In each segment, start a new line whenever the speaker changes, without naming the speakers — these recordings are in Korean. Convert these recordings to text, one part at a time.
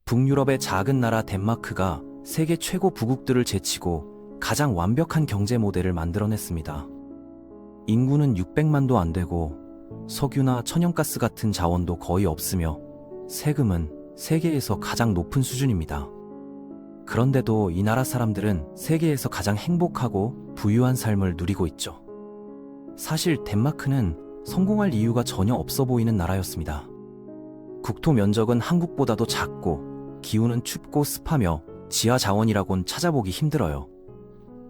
북유럽의 작은 나라 덴마크가 세계 최고 부국들을 제치고 가장 완벽한 경제 모델을 만들어냈습니다. 인구는 600만도 안 되고 석유나 천연가스 같은 자원도 거의 없으며 세금은 세계에서 가장 높은 수준입니다. 그런데도 이 나라 사람들은 세계에서 가장 행복하고 부유한 삶을 누리고 있죠. 사실 덴마크는 성공할 이유가 전혀 없어 보이는 나라였습니다. 국토 면적은 한국보다도 작고 기후는 춥고 습하며 지하 자원이라곤 찾아보기 힘들어요.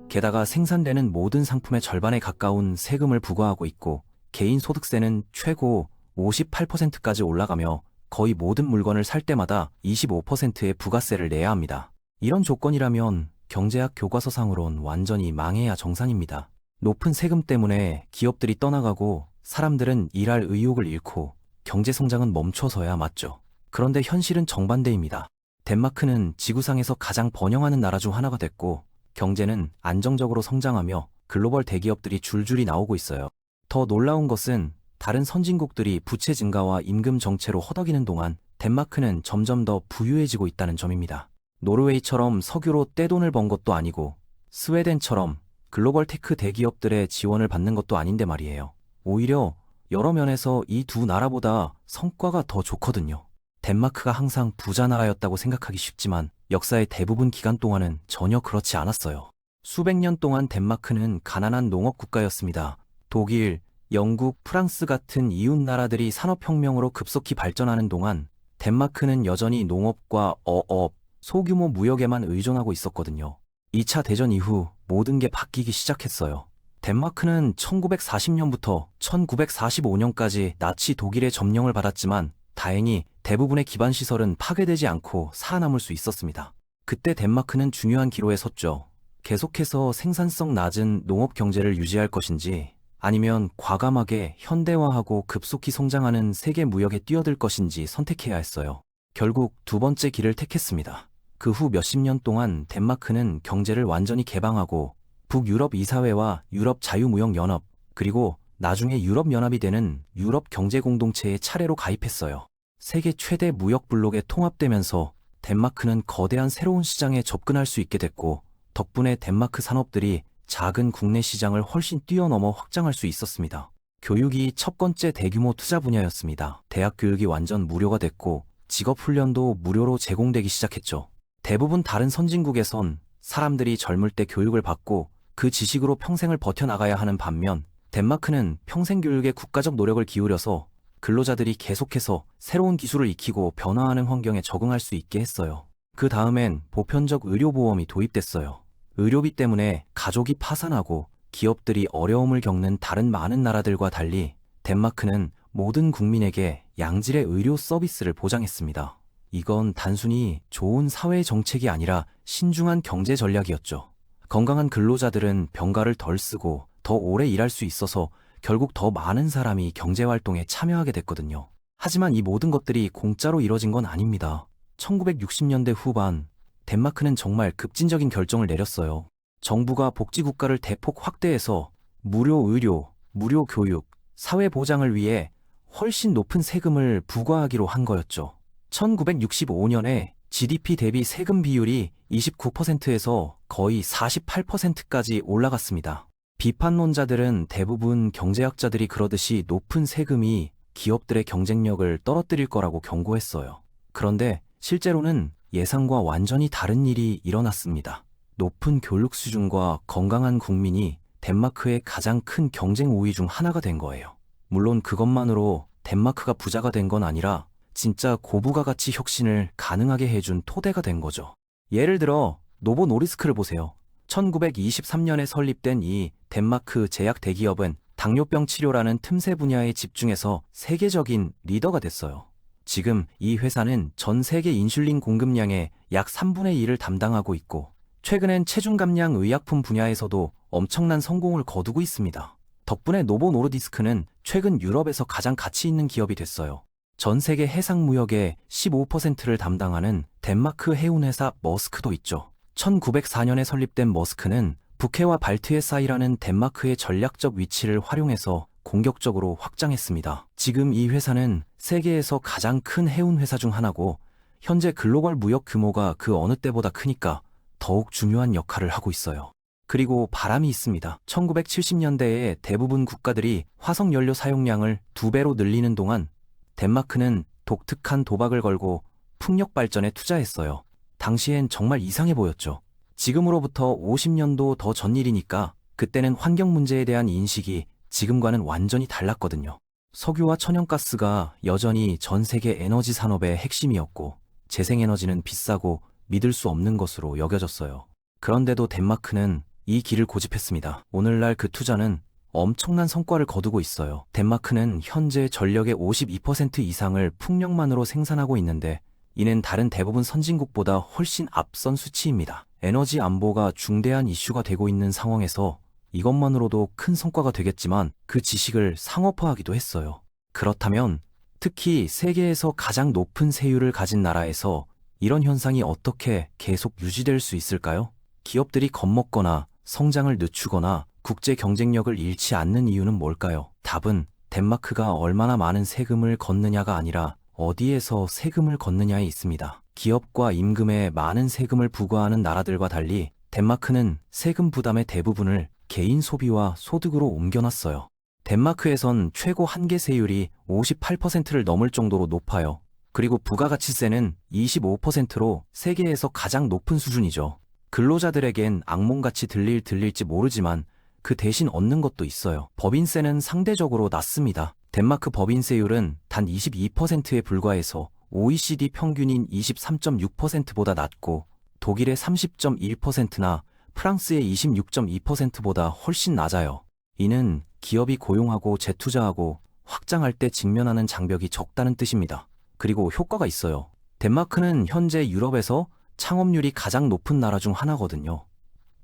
게다가 생산되는 모든 상품의 절반에 가까운 세금을 부과하고 있고 개인 소득세는 최고 58%까지 올라가며 거의 모든 물건을 살 때마다 25%의 부가세를 내야 합니다. 이런 조건이라면 경제학 교과서상으론 완전히 망해야 정상입니다. 높은 세금 때문에 기업들이 떠나가고 사람들은 일할 의욕을 잃고 경제 성장은 멈춰서야 맞죠. 그런데 현실은 정반대입니다. 덴마크는 지구상에서 가장 번영하는 나라 중 하나가 됐고 경제는 안정적으로 성장하며 글로벌 대기업들이 줄줄이 나오고 있어요. 더 놀라운 것은 다른 선진국들이 부채 증가와 임금 정체로 허덕이는 동안 덴마크는 점점 더 부유해지고 있다는 점입니다. 노르웨이처럼 석유로 떼돈을 번 것도 아니고 스웨덴처럼 글로벌 테크 대기업들의 지원을 받는 것도 아닌데 말이에요. 오히려 여러 면에서 이 두 나라보다 성과가 더 좋거든요. 덴마크가 항상 부자 나라였다고 생각하기 쉽지만 역사의 대부분 기간 동안은 전혀 그렇지 않았어요. 수백 년 동안 덴마크는 가난한 농업 국가였습니다. 독일, 영국, 프랑스 같은 이웃 나라들이 산업혁명으로 급속히 발전하는 동안 덴마크는 여전히 농업과 어업, 소규모 무역에만 의존하고 있었거든요. 2차 대전 이후 모든 게 바뀌기 시작했어요. 덴마크는 1940년부터 1945년까지 나치 독일의 점령을 받았지만 다행히 대부분의 기반 시설은 파괴되지 않고 살아남을 수 있었습니다. 그때 덴마크는 중요한 기로에 섰죠. 계속해서 생산성 낮은 농업 경제를 유지할 것인지 아니면 과감하게 현대화하고 급속히 성장하는 세계 무역에 뛰어들 것인지 선택해야 했어요. 결국 두 번째 길을 택했습니다. 그 후 몇십 년 동안 덴마크는 경제를 완전히 개방하고 북유럽 이사회와 유럽 자유무역연합 그리고 나중에 유럽연합이 되는 유럽 경제공동체에 차례로 가입했어요. 세계 최대 무역 블록에 통합되면서 덴마크는 거대한 새로운 시장에 접근할 수 있게 됐고 덕분에 덴마크 산업들이 작은 국내 시장을 훨씬 뛰어넘어 확장할 수 있었습니다. 교육이 첫 번째 대규모 투자 분야였습니다. 대학 교육이 완전 무료가 됐고 직업훈련도 무료로 제공되기 시작했죠. 대부분 다른 선진국에선 사람들이 젊을 때 교육을 받고 그 지식으로 평생을 버텨나가야 하는 반면 덴마크는 평생교육에 국가적 노력을 기울여서 근로자들이 계속해서 새로운 기술을 익히고 변화하는 환경에 적응할 수 있게 했어요. 그 다음엔 보편적 의료보험이 도입됐어요. 의료비 때문에 가족이 파산하고 기업들이 어려움을 겪는 다른 많은 나라들과 달리 덴마크는 모든 국민에게 양질의 의료 서비스를 보장했습니다. 이건 단순히 좋은 사회 정책이 아니라 신중한 경제 전략이었죠. 건강한 근로자들은 병가를 덜 쓰고 더 오래 일할 수 있어서 결국 더 많은 사람이 경제활동에 참여하게 됐거든요. 하지만 이 모든 것들이 공짜로 이뤄진 건 아닙니다. 1960년대 후반 덴마크는 정말 급진적인 결정을 내렸어요. 정부가 복지국가를 대폭 확대해서 무료 의료, 무료 교육, 사회보장을 위해 훨씬 높은 세금을 부과하기로 한 거였죠. 1965년에 GDP 대비 세금 비율이 29%에서 거의 48%까지 올라갔습니다. 비판론자들은 대부분 경제학자들이 그러듯이 높은 세금이 기업들의 경쟁력을 떨어뜨릴 거라고 경고했어요. 그런데 실제로는 예상과 완전히 다른 일이 일어났습니다. 높은 교육 수준과 건강한 국민이 덴마크의 가장 큰 경쟁 우위 중 하나가 된 거예요. 물론 그것만으로 덴마크가 부자가 된 건 아니라 진짜 고부가 가치 혁신을 가능하게 해준 토대가 된 거죠. 예를 들어 노보 노리스크를 보세요. 1923년에 설립된 이 덴마크 제약 대기업은 당뇨병 치료라는 틈새 분야에 집중해서 세계적인 리더가 됐어요. 지금 이 회사는 전 세계 인슐린 공급량의 약 3분의 1을 담당하고 있고 최근엔 체중 감량 의약품 분야에서도 엄청난 성공을 거두고 있습니다. 덕분에 노보 노르디스크는 최근 유럽에서 가장 가치 있는 기업이 됐어요. 전 세계 해상 무역의 15%를 담당하는 덴마크 해운회사 머스크도 있죠. 1904년에 설립된 머스크는 북해와 발트해 쌓이라는 덴마크의 전략적 위치를 활용해서 공격적으로 확장했습니다. 지금 이 회사는 세계에서 가장 큰 해운 회사 중 하나고 현재 글로벌 무역 규모가 그 어느 때보다 크니까 더욱 중요한 역할을 하고 있어요. 그리고 바람이 있습니다. 1970년대에 대부분 국가들이 화석연료 사용량을 2배로 늘리는 동안 덴마크는 독특한 도박을 걸고 풍력 발전에 투자했어요. 당시엔 정말 이상해 보였죠. 지금으로부터 50년도 더 전 일이니까 그때는 환경 문제에 대한 인식이 지금과는 완전히 달랐거든요. 석유와 천연가스가 여전히 전 세계 에너지 산업의 핵심이었고 재생에너지는 비싸고 믿을 수 없는 것으로 여겨졌어요. 그런데도 덴마크는 이 길을 고집했습니다. 오늘날 그 투자는 엄청난 성과를 거두고 있어요. 덴마크는 현재 전력의 52% 이상을 풍력만으로 생산하고 있는데 이는 다른 대부분 선진국보다 훨씬 앞선 수치입니다. 에너지 안보가 중대한 이슈가 되고 있는 상황에서 이것만으로도 큰 성과가 되겠지만 그 지식을 상업화하기도 했어요. 그렇다면 특히 세계에서 가장 높은 세율을 가진 나라에서 이런 현상이 어떻게 계속 유지될 수 있을까요? 기업들이 겁먹거나 성장을 늦추거나 국제 경쟁력을 잃지 않는 이유는 뭘까요? 답은 덴마크가 얼마나 많은 세금을 걷느냐가 아니라 어디에서 세금을 걷느냐에 있습니다. 기업과 임금에 많은 세금을 부과하는 나라들과 달리 덴마크는 세금 부담의 대부분을 개인 소비와 소득으로 옮겨놨어요. 덴마크에선 최고 한계 세율이 58%를 넘을 정도로 높아요. 그리고 부가가치세는 25%로 세계에서 가장 높은 수준이죠. 근로자들에겐 악몽같이 들릴지 모르지만 그 대신 얻는 것도 있어요. 법인세는 상대적으로 낮습니다. 덴마크 법인세율은 단 22%에 불과해서 OECD 평균인 23.6%보다 낮고 독일의 30.1%나 프랑스의 26.2%보다 훨씬 낮아요. 이는 기업이 고용하고 재투자하고 확장할 때 직면하는 장벽이 적다는 뜻입니다. 그리고 효과가 있어요. 덴마크는 현재 유럽에서 창업률이 가장 높은 나라 중 하나거든요.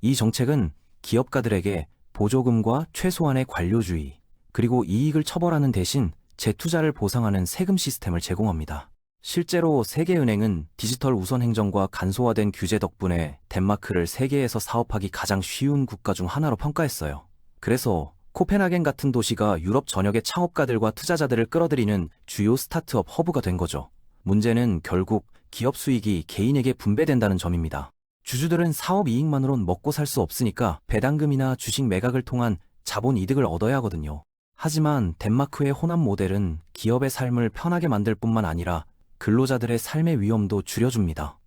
이 정책은 기업가들에게 보조금과 최소한의 관료주의, 그리고 이익을 처벌하는 대신 재투자를 보상하는 세금 시스템을 제공합니다. 실제로 세계은행은 디지털 우선 행정과 간소화된 규제 덕분에 덴마크를 세계에서 사업하기 가장 쉬운 국가 중 하나로 평가했어요. 그래서 코펜하겐 같은 도시가 유럽 전역의 창업가들과 투자자들을 끌어들이는 주요 스타트업 허브가 된 거죠. 문제는 결국 기업 수익이 개인에게 분배된다는 점입니다. 주주들은 사업 이익만으론 먹고 살 수 없으니까 배당금이나 주식 매각을 통한 자본 이득을 얻어야 하거든요. 하지만 덴마크의 호남 모델은 기업의 삶을 편하게 만들 뿐만 아니라 근로자들의 삶의 위험도 줄여줍니다.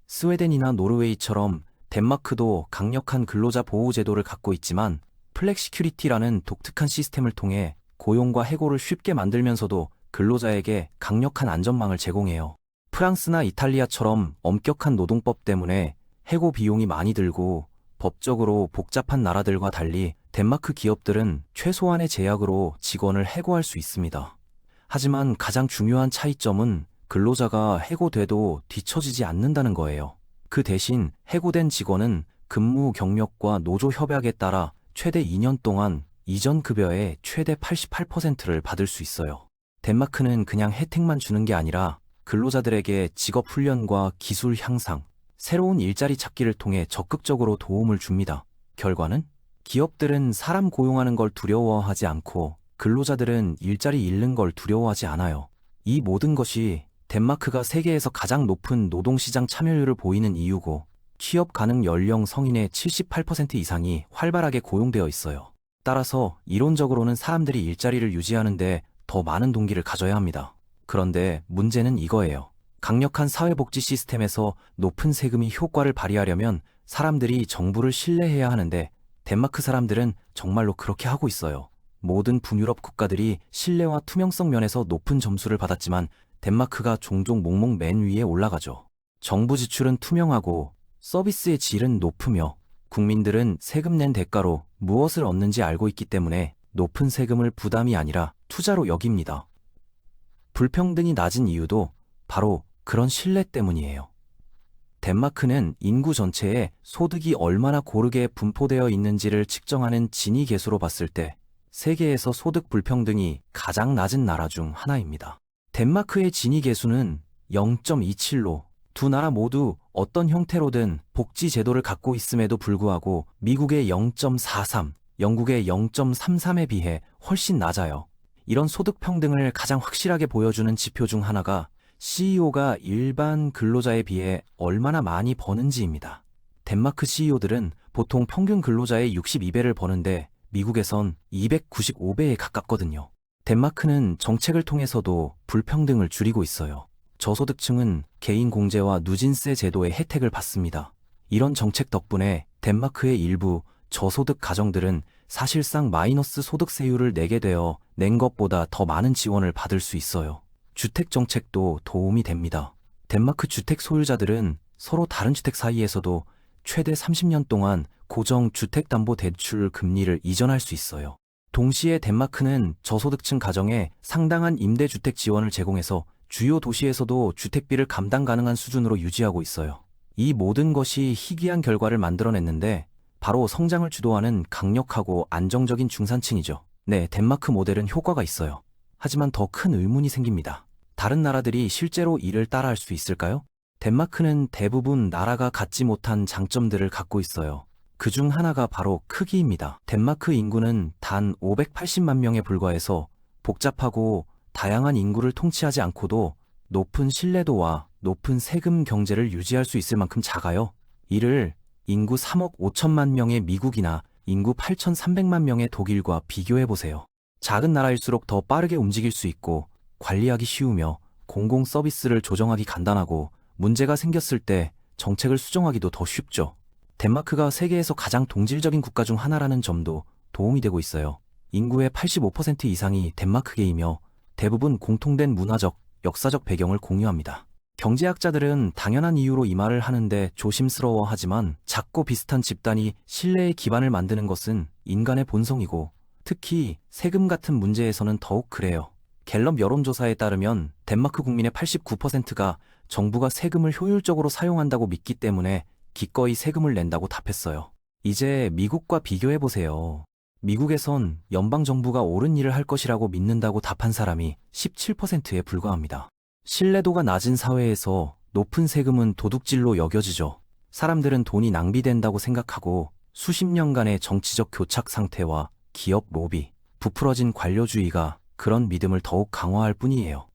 스웨덴이나 노르웨이처럼 덴마크도 강력한 근로자 보호 제도를 갖고 있지만 플렉시큐리티라는 독특한 시스템을 통해 고용과 해고를 쉽게 만들면서도 근로자에게 강력한 안전망을 제공해요. 프랑스나 이탈리아처럼 엄격한 노동법 때문에 해고 비용이 많이 들고 법적으로 복잡한 나라들과 달리 덴마크 기업들은 최소한의 제약으로 직원을 해고할 수 있습니다. 하지만 가장 중요한 차이점은 근로자가 해고돼도 뒤처지지 않는다는 거예요. 그 대신 해고된 직원은 근무 경력과 노조 협약에 따라 최대 2년 동안 이전 급여의 최대 88%를 받을 수 있어요. 덴마크는 그냥 혜택만 주는 게 아니라 근로자들에게 직업 훈련과 기술 향상, 새로운 일자리 찾기를 통해 적극적으로 도움을 줍니다. 결과는 기업들은 사람 고용하는 걸 두려워하지 않고 근로자들은 일자리 잃는 걸 두려워하지 않아요. 이 모든 것이 덴마크가 세계에서 가장 높은 노동시장 참여율을 보이는 이유고 취업 가능 연령 성인의 78% 이상이 활발하게 고용되어 있어요. 따라서 이론적으로는 사람들이 일자리를 유지하는데 더 많은 동기를 가져야 합니다. 그런데 문제는 이거예요. 강력한 사회복지 시스템에서 높은 세금이 효과를 발휘하려면 사람들이 정부를 신뢰해야 하는데 덴마크 사람들은 정말로 그렇게 하고 있어요. 모든 북유럽 국가들이 신뢰와 투명성 면에서 높은 점수를 받았지만 덴마크가 종종 목목 맨 위에 올라가죠. 정부 지출은 투명하고 서비스의 질은 높으며 국민들은 세금 낸 대가로 무엇을 얻는지 알고 있기 때문에 높은 세금을 부담이 아니라 투자로 여깁니다. 불평등이 낮은 이유도 바로 그런 신뢰 때문이에요. 덴마크는 인구 전체에 소득이 얼마나 고르게 분포되어 있는지를 측정하는 지니 계수로 봤을 때 세계에서 소득 불평등이 가장 낮은 나라 중 하나입니다. 덴마크의 지니 계수는 0.27로 두 나라 모두 어떤 형태로든 복지 제도를 갖고 있음에도 불구하고 미국의 0.43, 영국의 0.33에 비해 훨씬 낮아요. 이런 소득 평등을 가장 확실하게 보여주는 지표 중 하나가 CEO가 일반 근로자에 비해 얼마나 많이 버는지입니다. 덴마크 CEO들은 보통 평균 근로자의 62배를 버는데 미국에선 295배에 가깝거든요. 덴마크는 정책을 통해서도 불평등을 줄이고 있어요. 저소득층은 개인 공제와 누진세 제도의 혜택을 받습니다. 이런 정책 덕분에 덴마크의 일부 저소득 가정들은 사실상 마이너스 소득세율을 내게 되어 낸 것보다 더 많은 지원을 받을 수 있어요. 주택 정책도 도움이 됩니다. 덴마크 주택 소유자들은 서로 다른 주택 사이에서도 최대 30년 동안 고정 주택담보대출 금리를 이전할 수 있어요. 동시에 덴마크는 저소득층 가정에 상당한 임대주택 지원을 제공해서 주요 도시에서도 주택비를 감당 가능한 수준으로 유지하고 있어요. 이 모든 것이 희귀한 결과를 만들어냈는데 바로 성장을 주도하는 강력하고 안정적인 중산층이죠. 네, 덴마크 모델은 효과가 있어요. 하지만 더 큰 의문이 생깁니다. 다른 나라들이 실제로 이를 따라할 수 있을까요? 덴마크는 대부분 나라가 갖지 못한 장점들을 갖고 있어요. 그중 하나가 바로 크기입니다. 덴마크 인구는 단 580만 명에 불과해서 복잡하고 다양한 인구를 통치하지 않고도 높은 신뢰도와 높은 세금 경제를 유지할 수 있을 만큼 작아요. 이를 인구 3억 5천만 명의 미국이나 인구 8,300만 명의 독일과 비교해보세요. 작은 나라일수록 더 빠르게 움직일 수 있고 관리하기 쉬우며 공공 서비스를 조정하기 간단하고 문제가 생겼을 때 정책을 수정하기도 더 쉽죠. 덴마크가 세계에서 가장 동질적인 국가 중 하나라는 점도 도움이 되고 있어요. 인구의 85% 이상이 덴마크계이며 대부분 공통된 문화적, 역사적 배경을 공유합니다. 경제학자들은 당연한 이유로 이 말을 하는데 조심스러워하지만 작고 비슷한 집단이 신뢰의 기반을 만드는 것은 인간의 본성이고 특히 세금 같은 문제에서는 더욱 그래요. 갤럽 여론조사에 따르면 덴마크 국민의 89%가 정부가 세금을 효율적으로 사용한다고 믿기 때문에 기꺼이 세금을 낸다고 답했어요. 이제 미국과 비교해보세요. 미국에선 연방정부가 옳은 일을 할 것이라고 믿는다고 답한 사람이 17%에 불과합니다. 신뢰도가 낮은 사회에서 높은 세금은 도둑질로 여겨지죠. 사람들은 돈이 낭비된다고 생각하고 수십 년간의 정치적 교착 상태와 기업 로비, 부풀어진 관료주의가 그런 믿음을 더욱 강화할 뿐이에요.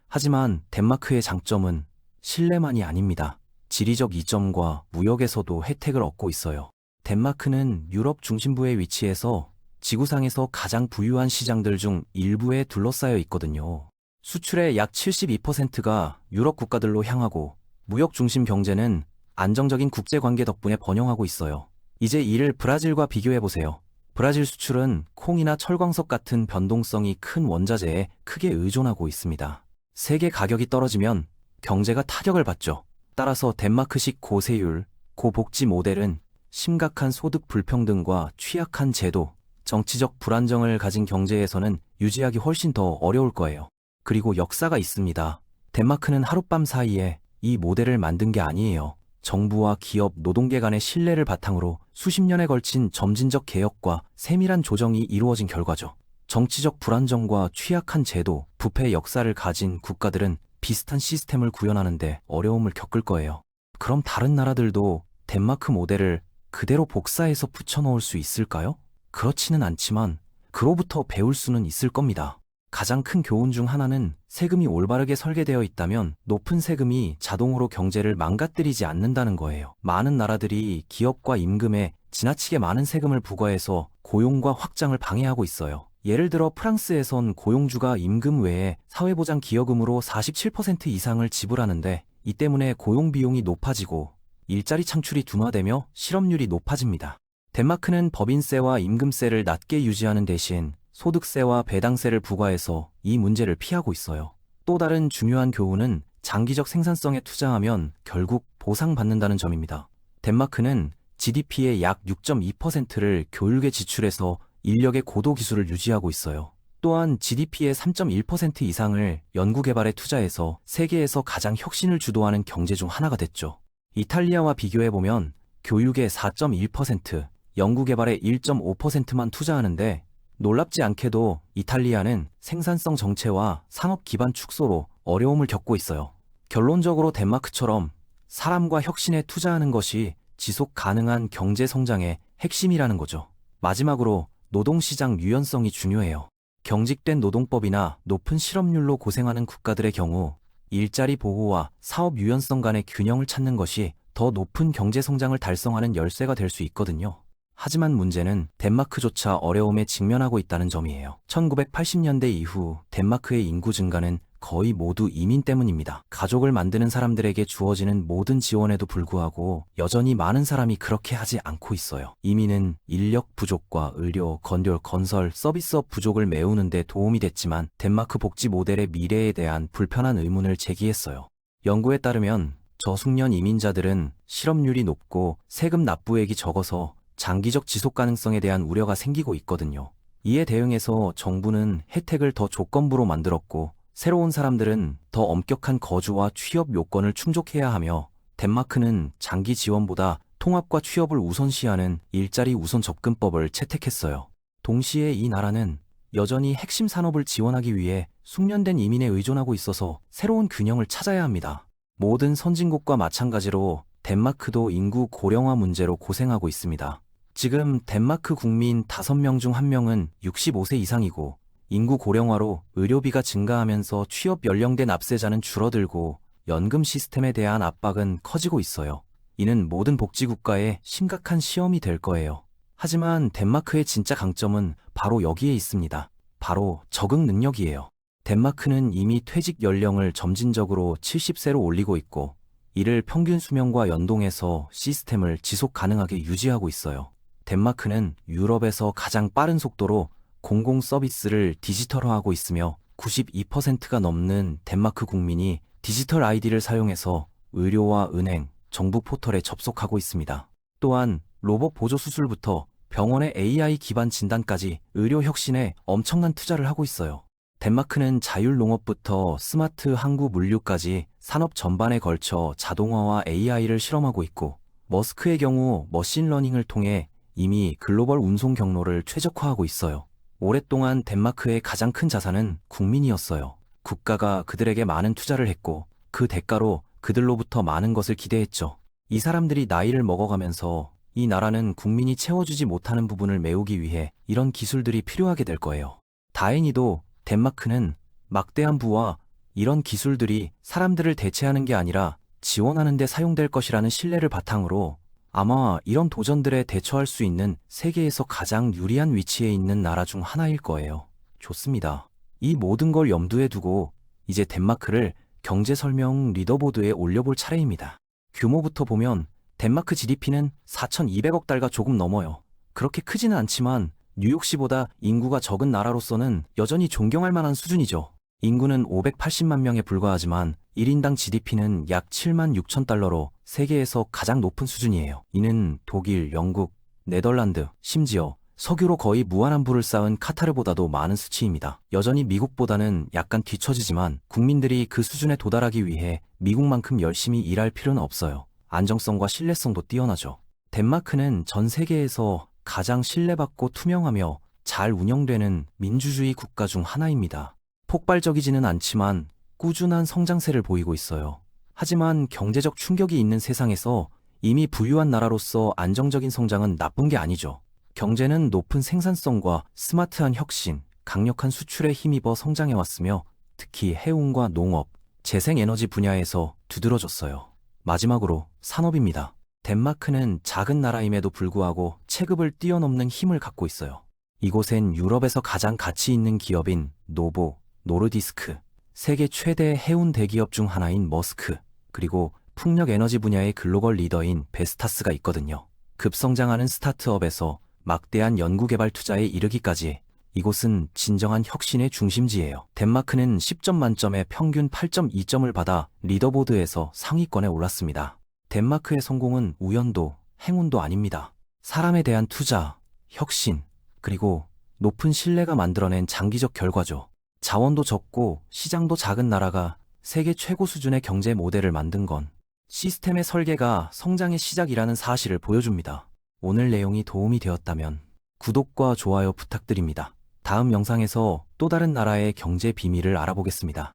하지만 덴마크의 장점은 신뢰만이 아닙니다. 지리적 이점과 무역에서도 혜택을 얻고 있어요. 덴마크는 유럽 중심부에 위치해서 지구상에서 가장 부유한 시장들 중 일부에 둘러싸여 있거든요. 수출의 약 72%가 유럽 국가들로 향하고 무역 중심 경제는 안정적인 국제관계 덕분에 번영하고 있어요. 이제 이를 브라질과 비교해보세요. 브라질 수출은 콩이나 철광석 같은 변동성이 큰 원자재에 크게 의존하고 있습니다. 세계 가격이 떨어지면 경제가 타격을 받죠. 따라서 덴마크식 고세율, 고복지 모델은 심각한 소득 불평등과 취약한 제도, 정치적 불안정을 가진 경제에서는 유지하기 훨씬 더 어려울 거예요. 그리고 역사가 있습니다. 덴마크는 하룻밤 사이에 이 모델을 만든 게 아니에요. 정부와 기업, 노동계 간의 신뢰를 바탕으로 수십 년에 걸친 점진적 개혁과 세밀한 조정이 이루어진 결과죠. 정치적 불안정과 취약한 제도, 부패 역사를 가진 국가들은 비슷한 시스템을 구현하는데 어려움을 겪을 거예요. 그럼 다른 나라들도 덴마크 모델을 그대로 복사해서 붙여넣을 수 있을까요? 그렇지는 않지만 그로부터 배울 수는 있을 겁니다. 가장 큰 교훈 중 하나는 세금이 올바르게 설계되어 있다면 높은 세금이 자동으로 경제를 망가뜨리지 않는다는 거예요. 많은 나라들이 기업과 임금에 지나치게 많은 세금을 부과해서 고용과 확장을 방해하고 있어요. 예를 들어 프랑스에선 고용주가 임금 외에 사회보장 기여금으로 47% 이상을 지불하는데 이 때문에 고용 비용이 높아지고 일자리 창출이 둔화되며 실업률이 높아집니다. 덴마크는 법인세와 임금세를 낮게 유지하는 대신 소득세와 배당세를 부과해서 이 문제를 피하고 있어요. 또 다른 중요한 교훈은 장기적 생산성에 투자하면 결국 보상받는다는 점입니다. 덴마크는 GDP의 약 6.2%를 교육에 지출해서 인력의 고도 기술을 유지하고 있어요. 또한 GDP의 3.1% 이상을 연구개발에 투자해서 세계에서 가장 혁신을 주도하는 경제 중 하나가 됐죠. 이탈리아와 비교해보면 교육의 4.1%, 연구개발의 1.5%만 투자하는데 놀랍지 않게도 이탈리아는 생산성 정체와 산업 기반 축소로 어려움을 겪고 있어요. 결론적으로 덴마크처럼 사람과 혁신에 투자하는 것이 지속 가능한 경제 성장의 핵심이라는 거죠. 마지막으로 노동시장 유연성이 중요해요. 경직된 노동법이나 높은 실업률로 고생하는 국가들의 경우 일자리 보호와 사업 유연성 간의 균형을 찾는 것이 더 높은 경제 성장을 달성하는 열쇠가 될 수 있거든요. 하지만 문제는 덴마크조차 어려움에 직면하고 있다는 점이에요. 1980년대 이후 덴마크의 인구 증가는 거의 모두 이민 때문입니다. 가족을 만드는 사람들에게 주어지는 모든 지원에도 불구하고 여전히 많은 사람이 그렇게 하지 않고 있어요. 이민은 인력 부족과 의료, 건설, 서비스업 부족을 메우는 데 도움이 됐지만 덴마크 복지 모델의 미래에 대한 불편한 의문을 제기했어요. 연구에 따르면 저숙련 이민자들은 실업률이 높고 세금 납부액이 적어서 장기적 지속 가능성에 대한 우려가 생기고 있거든요. 이에 대응해서 정부는 혜택을 더 조건부로 만들었고 새로운 사람들은 더 엄격한 거주와 취업 요건을 충족해야 하며 덴마크는 장기 지원보다 통합과 취업을 우선시하는 일자리 우선 접근법을 채택했어요. 동시에 이 나라는 여전히 핵심 산업을 지원하기 위해 숙련된 이민에 의존하고 있어서 새로운 균형을 찾아야 합니다. 모든 선진국과 마찬가지로 덴마크도 인구 고령화 문제로 고생하고 있습니다. 지금 덴마크 국민 5명 중 1명은 65세 이상이고 인구 고령화로 의료비가 증가하면서 취업 연령대 납세자는 줄어들고 연금 시스템에 대한 압박은 커지고 있어요. 이는 모든 복지국가의 심각한 시험이 될 거예요. 하지만 덴마크의 진짜 강점은 바로 여기에 있습니다. 바로 적응 능력이에요. 덴마크는 이미 퇴직 연령을 점진적으로 70세로 올리고 있고 이를 평균 수명과 연동해서 시스템을 지속 가능하게 유지하고 있어요. 덴마크는 유럽에서 가장 빠른 속도로 공공 서비스를 디지털화하고 있으며 92%가 넘는 덴마크 국민이 디지털 아이디를 사용해서 의료와 은행, 정부 포털에 접속하고 있습니다. 또한 로봇 보조 수술부터 병원의 AI 기반 진단까지 의료 혁신에 엄청난 투자를 하고 있어요. 덴마크는 자율 농업부터 스마트 항구 물류까지 산업 전반에 걸쳐 자동화와 AI를 실험하고 있고 머스크의 경우 머신러닝을 통해 이미 글로벌 운송 경로를 최적화하고 있어요. 오랫동안 덴마크의 가장 큰 자산은 국민이었어요. 국가가 그들에게 많은 투자를 했고 그 대가로 그들로부터 많은 것을 기대했죠. 이 사람들이 나이를 먹어가면서 이 나라는 국민이 채워주지 못하는 부분을 메우기 위해 이런 기술들이 필요하게 될 거예요. 다행히도 덴마크는 막대한 부와 이런 기술들이 사람들을 대체하는 게 아니라 지원하는 데 사용될 것이라는 신뢰를 바탕으로 아마 이런 도전들에 대처할 수 있는 세계에서 가장 유리한 위치에 있는 나라 중 하나일 거예요. 좋습니다. 이 모든 걸 염두에 두고 이제 덴마크를 경제 설명 리더보드에 올려볼 차례입니다. 규모부터 보면 덴마크 GDP는 4,200억 달러 조금 넘어요. 그렇게 크지는 않지만 뉴욕시보다 인구가 적은 나라로서는 여전히 존경할 만한 수준이죠. 인구는 580만 명에 불과하지만 1인당 GDP는 약 7만 6천 달러로 세계에서 가장 높은 수준이에요. 이는 독일, 영국, 네덜란드, 심지어 석유로 거의 무한한부를 쌓은 카타르보다도 많은 수치입니다. 여전히 미국보다는 약간 뒤처지지만 국민들이 그 수준에 도달하기 위해 미국만큼 열심히 일할 필요는 없어요. 안정성과 신뢰성도 뛰어나죠. 덴마크는 전 세계에서 가장 신뢰받고 투명하며 잘 운영되는 민주주의 국가 중 하나입니다. 폭발적이지는 않지만 꾸준한 성장세를 보이고 있어요. 하지만 경제적 충격이 있는 세상에서 이미 부유한 나라로서 안정적인 성장은 나쁜 게 아니죠. 경제는 높은 생산성과 스마트한 혁신, 강력한 수출에 힘입어 성장해왔으며 특히 해운과 농업, 재생에너지 분야에서 두드러졌어요. 마지막으로 산업입니다. 덴마크는 작은 나라임에도 불구하고 체급을 뛰어넘는 힘을 갖고 있어요. 이곳엔 유럽에서 가장 가치 있는 기업인 노보, 노르디스크, 세계 최대 해운 대기업 중 하나인 머스크, 그리고 풍력 에너지 분야의 글로벌 리더인 베스타스가 있거든요. 급성장하는 스타트업에서 막대한 연구개발 투자에 이르기까지 이곳은 진정한 혁신의 중심지예요. 덴마크는 10점 만점에 평균 8.2점을 받아 리더보드에서 상위권에 올랐습니다. 덴마크의 성공은 우연도, 행운도 아닙니다. 사람에 대한 투자, 혁신, 그리고 높은 신뢰가 만들어낸 장기적 결과죠. 자원도 적고 시장도 작은 나라가 세계 최고 수준의 경제 모델을 만든 건 시스템의 설계가 성장의 시작이라는 사실을 보여줍니다. 오늘 내용이 도움이 되었다면 구독과 좋아요 부탁드립니다. 다음 영상에서 또 다른 나라의 경제 비밀을 알아보겠습니다.